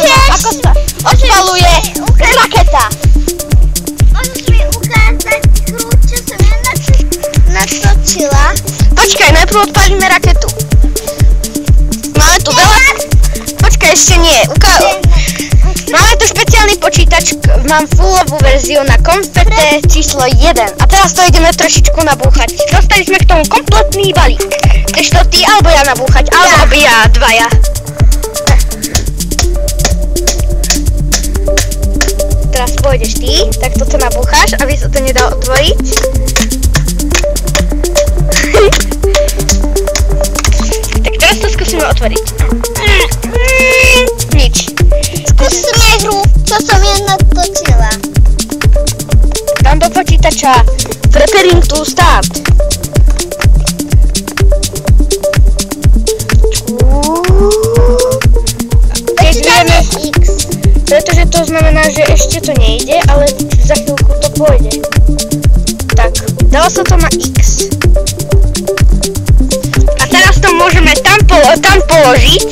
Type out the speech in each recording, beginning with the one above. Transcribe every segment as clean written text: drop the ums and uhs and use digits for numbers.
ako sa odpaluje raketa. Môžeš mi ukázať hru, čo som ja natočila? Počkaj, najprv odpalíme raketu. Máme tu veľa... Počkaj, ešte nie. Máme tu špeciálny počítač, mám fullovú verziu na konfete číslo 1. A teraz to ideme trošičku nabúchať. Dostali sme k tomu kompletný balík. Chceš to ty alebo ja nabúchať? Alebo ja, dvaja. Teraz pôjdeš ty, tak toto nabúcháš, aby sa to nedalo otvoriť. Tak teraz to skúsime otvoriť. Nič. Skúsme hru, čo som ja natočila. Dám do počítača Preparing to Start. Keď vieme, pretože to znamená, že ešte to nejde, ale za chvíľku to pôjde. Tak, dalo sa to na X. A teraz to môžeme tam položiť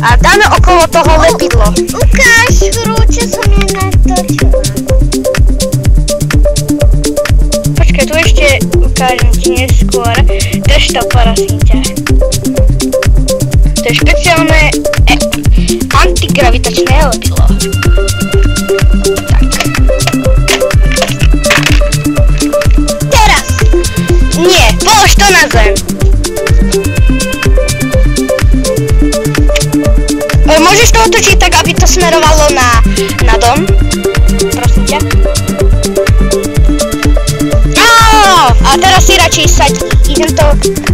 a dáme okolo toho lepidlo. Ukáž hru, čo som ja natočila. Počkaj, tu ešte ukážem ti neskôr. Drž to, prosím ťa. To je špeciálne antigravitačné lepidlo. Tak. Teraz. Nie, polož to na zem. Môžeš to otočiť tak, aby to smerovalo na dom? Prosím ťa. A teraz si radšej saď. Idem to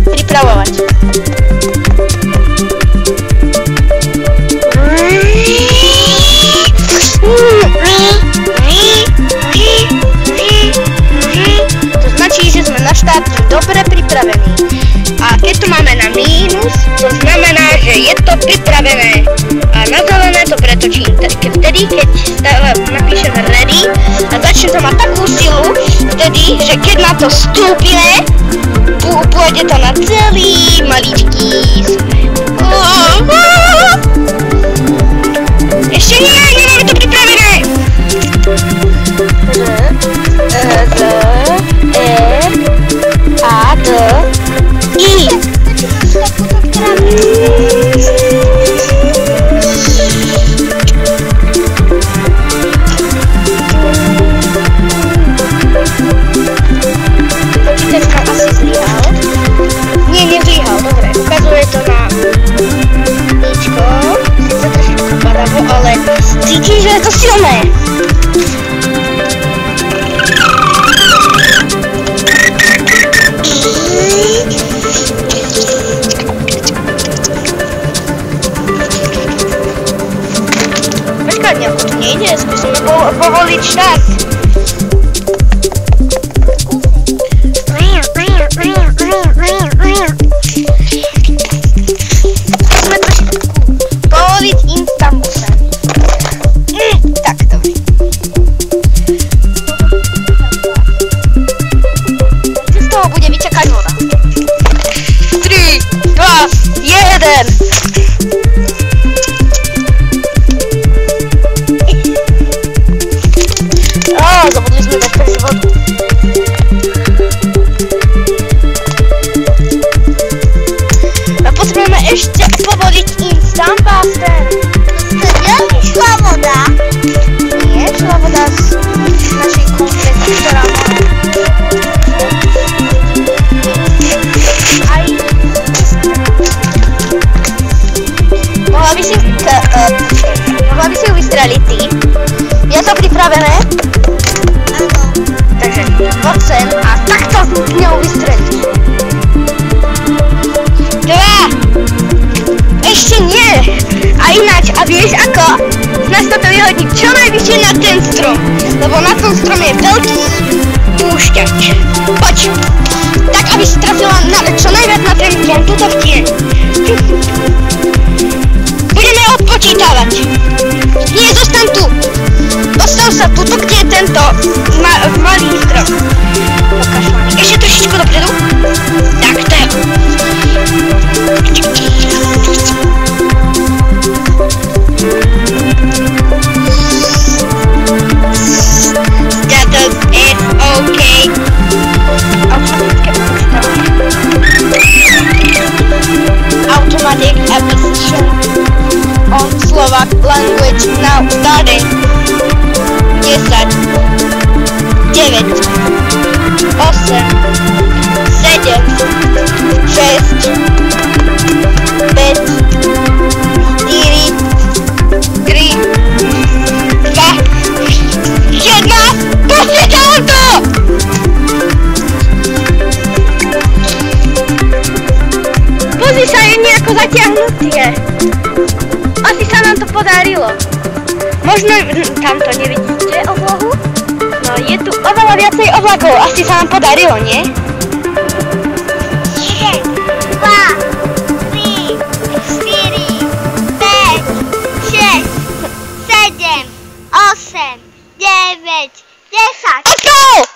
pripravovať. To značí, že sme na štátu dobre pripravení. A keď to máme na mínus, to znamená, že je to pripravené. A na zelené to pretočím. Vtedy, keď napíšem ready a začne to mať takú silu, vtedy, že keď na to vstúpime, pôjde to na celý maličký smer. Ešte nie, nemáme to pripravené. A, D, I. Počítač tam asi zlyhal. Nie, nezlyhal, dobre. Ukazuje to na ničko. Sice trošku padavo, ale cítim, že je to silné. Počkaj, nejako to nejde, skúsime povoliť štart. Skúsime trošičku povoliť instambusem. Tak, dobre. Z toho bude vyčakať voda. 3, 2, 1. Zabudli sme dať prvú vodu. A potrebujeme ešte povoliť instant basen. To šla voda. Nie, šla voda z našej konfety, ktorá máme. Mohla by si ju vystreliť ty. Je to pripravené? Takže poď sem a takto s ňou vystreliť. 2. Ešte nie. A ináč, a vieš ako? Snaž sa to vyhodiť čo najvyššie na ten strom. Lebo na tom strome je veľký púšťač. Poď. Tak, aby si trafila čo najviac na ten strom, tuto v tieň. Budeme odpočítavať. Nie, zostaň tu. Postav sa tuto, kde je tento malý strom. Pokaž mami. Ešte trošičku dopredu. Tak, to je. Slovak language now starting. 10, 9, 8, 7, 6, 5, 4, 3, 2, 1. Pustite auto! Vozy sa je nejako zatiahnutie. Asi sa nám to podarilo. Možno tamto nevidíte oblohu? No je tu oveľa viacej oblakov. Asi sa nám podarilo, nie? 1, 2, 3, 4, 5, 6, 7, 8, 9, 10. Ako?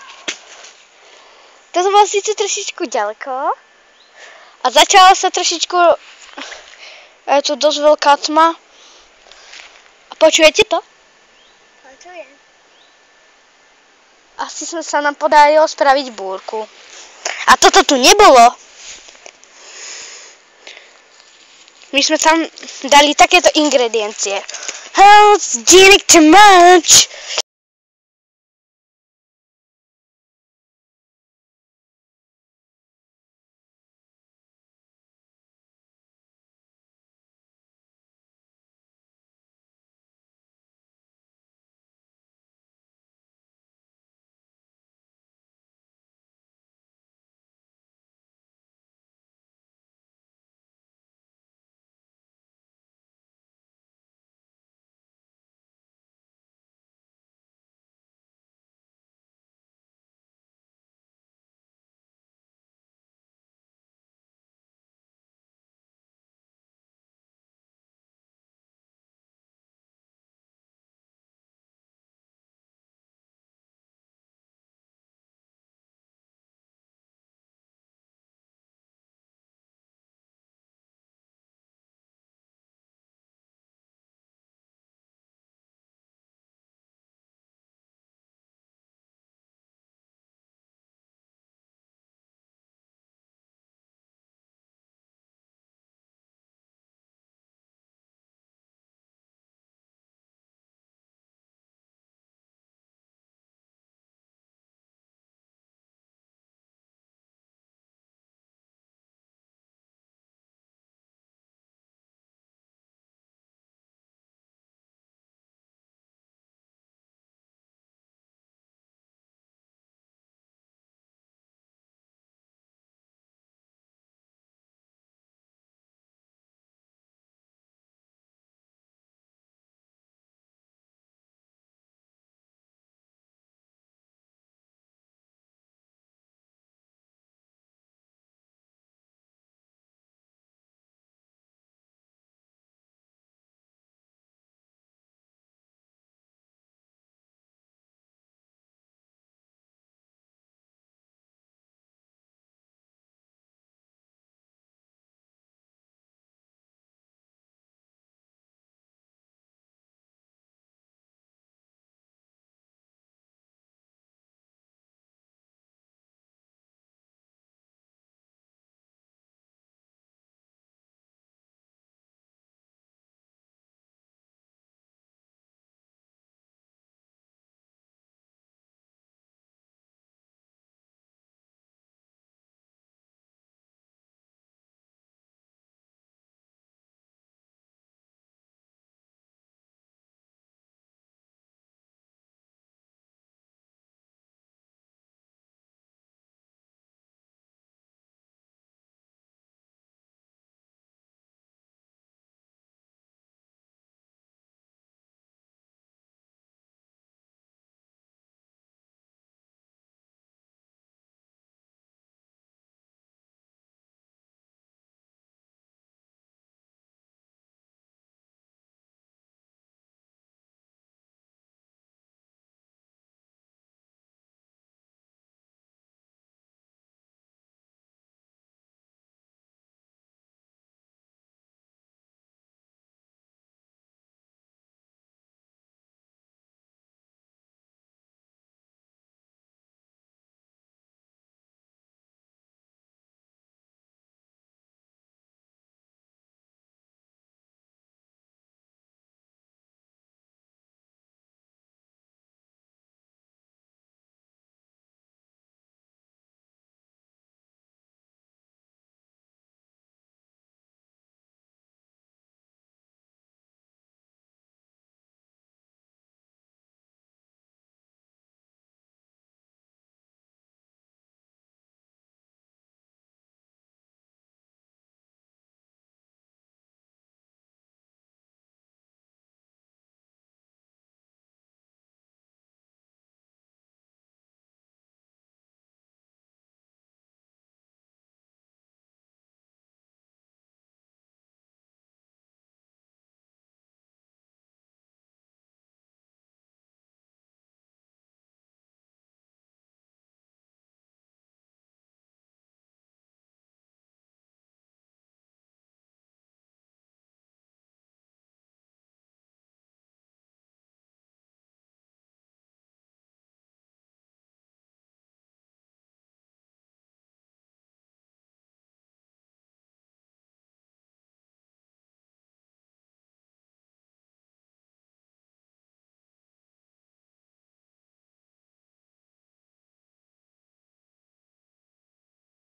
Toto bolo síce trošičku ďaleko. A začala sa trošičku... Je tu dosť veľká tma. A počujete to? Počujem. Asi sa nám podarilo spraviť búrku. A toto tu nebolo. My sme tam dali takéto ingrediencie. How's getting too much?